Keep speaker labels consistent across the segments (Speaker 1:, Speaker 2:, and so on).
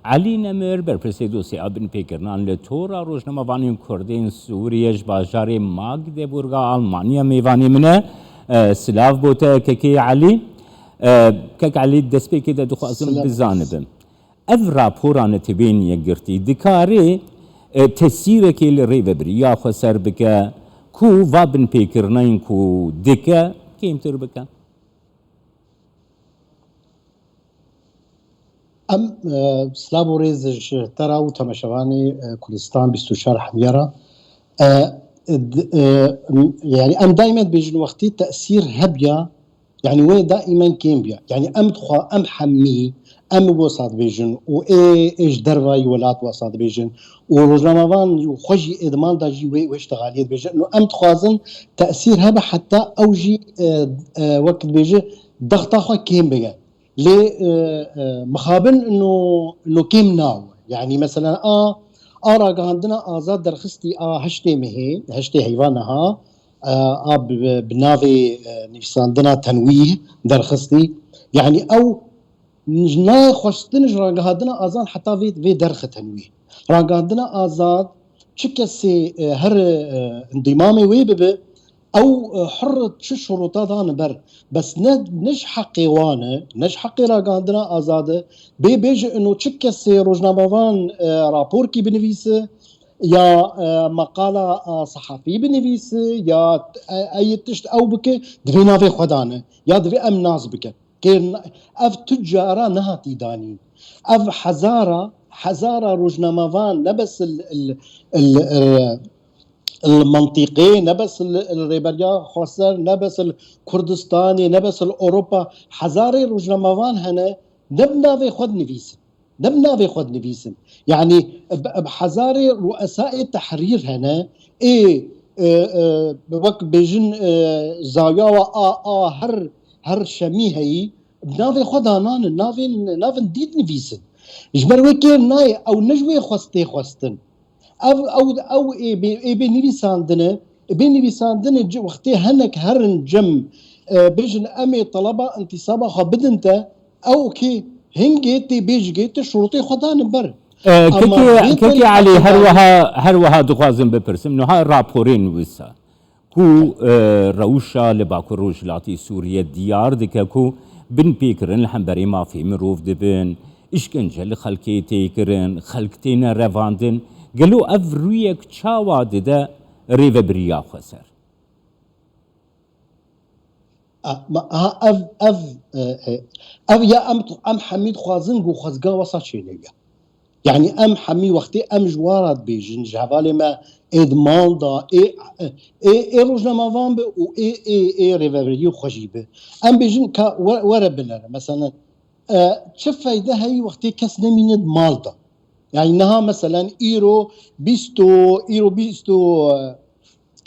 Speaker 1: علی نمر بر پرسیدوسی آبن پیکرنان لطورا روزنامه‌وانین کردین سوریش باجار ماگدبورگ آلمانیا میوانی منه سلاف بوده که علی که علی دست پیکی ده دخوازم بزانبم اف راپوران تبین یگرتی دکاری تسیره که لری ببری یا خسر بکه کو وابن پیکرنان کو دکه کیم تر بکه
Speaker 2: سلام وريزج ترى وتمشواني كردستان 24 حميرة يعني ام دائما بيجن وقتي تاثير هبيا يعني وين دائما كيمبيا يعني ام دخوا ام حمي ام وسط بيجن و ايش درواي ولات وسط بيجن ورجموان خوجي ادمان داجي واشتغاليت بيجن انه ام تخوازن تاثير هبه حتى اوجي وقت بيجي ضغط اخو كيمبيا ليه مخابن انه كيم ناو يعني مثلا راجع عندنا ازاد درخستي هشتي مهي هشتي حيوانها بنافي نفساندنا تنويه درخستي يعني او نجنا خوشتنج راجع عندنا ازان حتى في درخ تنويه راجع عندنا ازاد تشكسي هر انضمامي ويبب او حرة شو شروطات انا بر بس نج حقي وانا نج حقي راجع عندنا ازاده بيجي انه تشكسي روزنامه‌وان رابور كي بنفيسه يا مقالة صحفي بنفيسه يا اي تشت او بك دفينا في خدانه يا دفي ام ناس بك كين اف تجارة نهاتي دانين اف حزارة روزنامه‌وان نبس ال المنطقي نبس الريبريا خسر نبس الكردستاني نبس الأوروبا حزاري روزنامه‌وان هنا نبنا في خد نفيسن يعني بحزاري رؤساء التحرير هنا بوقت بيجن زاوية هر شمي هي بنافي خدانان نافي ديت نفيسن جبر وكيل ناي او نجوي خستن او بنویساندنه وقتی هنک هرن جم بيجن امي طلبه انتصابه خبدنته او كي هنجيتي بيجيت شروطي خدان بر
Speaker 1: كي علي هروها دخوازم بپرسم نها راپورين وسا كو روشا لباكو روجلاتي سوريا ديار دكا كو بن بيكرن الحنبري ما في مروف دبن اشكنجه لخلقي تيكرن خلقتين رواندن قالوا اف رويك تشاوا دده ريفا بريا خسر
Speaker 2: اف يا ام حميد خوازن جو خزقا وسط شيء يعني ام حمي وقتي ام جوارات بيجن جهوالي ما ادمان دا اي روزنامه‌وان به و اي ريفا بريا خجيبه ام بيجن كا ورا بلر مثلا چه فايده هي وقتي كس نميند مال دا يعني نها مثلا ايرو 20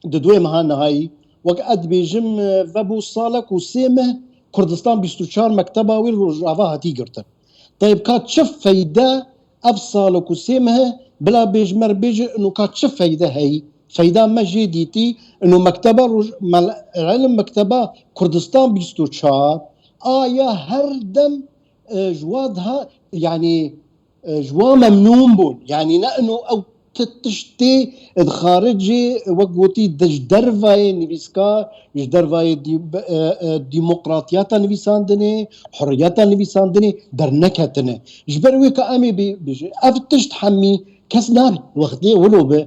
Speaker 2: ددوي مهانا هاي وقت بيجم فبو صالك وسيمه كردستان 24 مكتبه والرجعه هاتي قرتن طيب كات شف فايده ابصالك وسيمه بلا بيجمر بيجي انه كات شف فايده هي فايده ما جديتي انه مكتبه علم مكتبه كردستان 24 يا هردم جوادها يعني جوا ممنون بون يعني لانه او تشتي الخارجي وقوتي درفاي نيفيسكا درفاي ديمقراطياتا نيفيساندني حرياتا نيفيساندني درنكتني جبروي كامي بيجي افتشت حمي كسنار وقتي ولو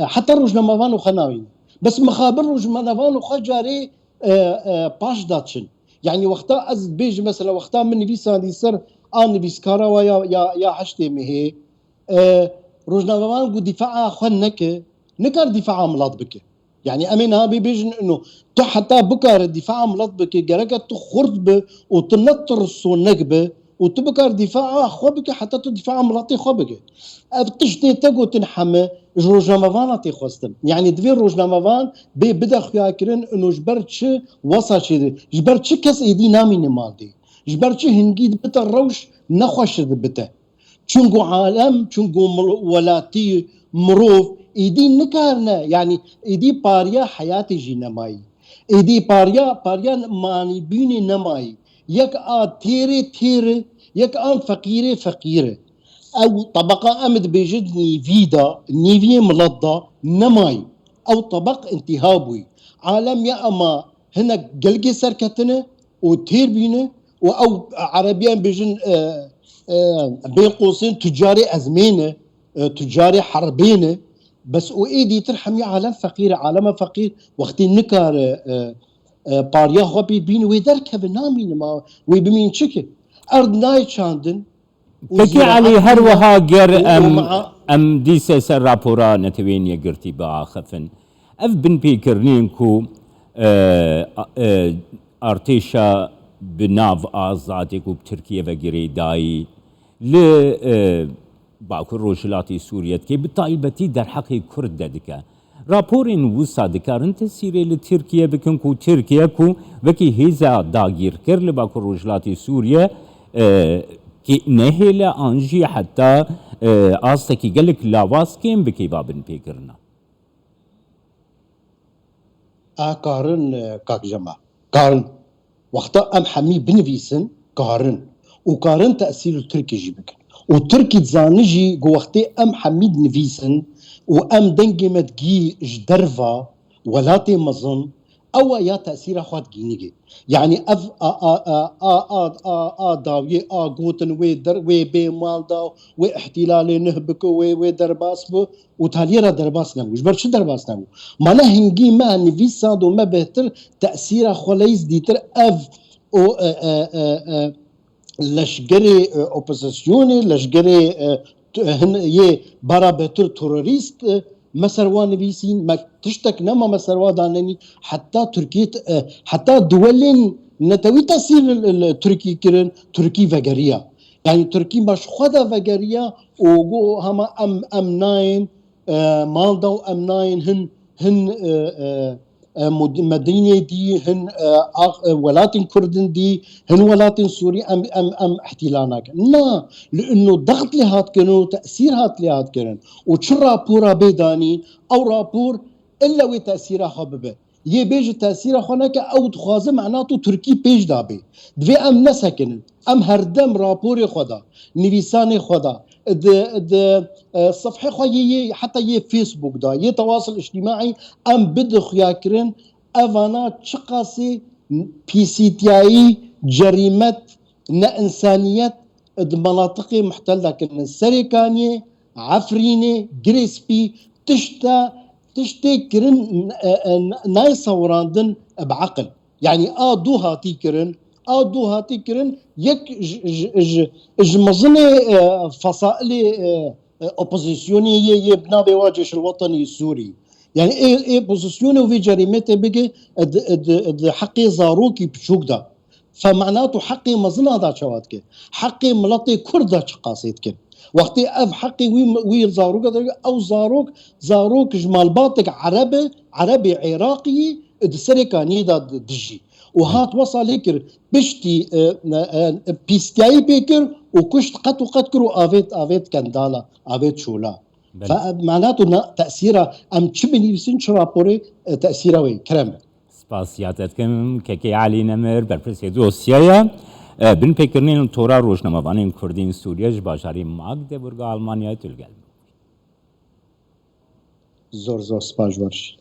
Speaker 2: حتى روزنامه‌وان وخناوين بس مخابر روزنامه‌وان وخجاري باش داتشن يعني وقتها از بيجي مثلا وقتها من نيفيساندي سر نيفيسكارا ويا حشتي مهي روزنامه‌وان قو دفاع خن نكر دفاع ملط بك يعني امين ها بيجن انه حتى بكر دفاع ملط بك جركت تخرب وتنطر النكبه وتبكر دفاع خبك حتى تدفاع ملطي خبك بتشتي تقو تنحمى روزنامه‌وان تي خوستن يعني دفير روزنامه‌وان بدا خياكرن انه جبرتش وصل جبرتش كس ايدي نامي نمالدي جبرتش هنجيد بتا الروش نخوش بتا چونگو عالم چونگو ولاتي مروف ايدي نكارنا يعني ايدي باريا حياتي جي نماي ايدي باريا ماني بيني نماي يك تيري يك فقيري او طبقه امد بيجد نيفيدا نيفي ملضه نماي او طبق انتهابوي عالم يا اما هنا قلقي سركتنا وتير بينا او عربيا بيجن بين قوسين تجاري ازمينه تجاري حربينه بس وايدي ترحم يا عالم فقير عالم فقير وقت النكار باريا خبي بين ويدركب نامين ما ويبمين شكل ارض ناي شاندن
Speaker 1: كي علي هر وها غير ام ديسه سر رابورا نتوين يقرتي با خفن اف بن بيكرنين كو ارتيشا بناف آزادی کو ترکیه و گری دایی ل باکر روشلاتی سوریت که بتایبتی در حق کرد دادکه راپورین وسا دکارن تسیری ل ترکیه بکن کو ترکیه کو وکی هیزا داگیر کر ل باکر روشلاتی سوریه که نهیل آنجی حتی آستکی گلک لاواز کیم بکی بابن پیکرنا
Speaker 2: قارن كاك جما قارن وقتا ام حمي بنفيسن قارن وقارن تأثير التركي جيبك وتركي تزانجي جو وقتي ام حميد نفيسن وام دنجي متجي جدرفا ولاتي مظن او يا تأثير اخوات جينيجي يعني اف داوي غوتن وي بي مال داو واحتلال نهبك وي درباس بو وتاليرا درباس نبو جبر شو درباس نبو معناه هنجي ما نفيسا دو ما بهتر تأثير خليز ديتر اف او لشگری اپوزیسیونی لشگری یه برا بهتر تروریست مسروان نویسین ما تشتك نما مسروا دانني حتى تركيا حتى دول نتوي تأثير التركي كرن تركي فجريا يعني تركي مش خدا فجريا وجو هما ام ناين مالدو ام ناين هن مدينة دي هن ولاتن كردن دي هن ولاتن سوري ام احتلالناك لا لانه ضغط اللي هات كانوا تاثير هات اللي هات كان وش رابورا بيداني او رابور الا وي تاثيرها خببه يه بيج تاثيرها خناك او تخازم معناته تركي بيج دابي دفي ام نسكن ام هردم رابوري خدا نيفيساني خدا د صفحه خوي حتى يه فيسبوك دا يه تواصل اجتماعي ام بدخ ياكرن افانا تشقاسي بي سي تي اي جريمه نا انسانيات المناطق محتله كن السريكانيه عفرينه جريسبي تشتي كرن ناي صوراندن بعقل يعني دو هاتي كرن يك مظنه فصائل اوبوزيسيوني يبنى بواجش الوطني السوري يعني ايه بوزيسيونه في جريمته بقى حقي زاروكي بشوكدا فمعناته حقي مظنه دا شواتك حقي ملطي كردا شقاسيتك وقتي اف حقي وي زاروك او زاروك جمال باطك عربي عراقي السريكاني دا دجي وهات وصل هيك بشتي بيستاي بيكر وكشت قد كرو افيت كندالا افيت شولا فمعناته تاثيرها ام تشبني بسن شرابوري تاثيرها وي كرم
Speaker 1: سپاسیاتتکم که علی نمر برپرسی دوسیه بن پیکرنین تورا روشنامه‌وانین کردین سوریه باجاری ماگدبورگ آلمانیا تلگل
Speaker 2: زور سپاس ورش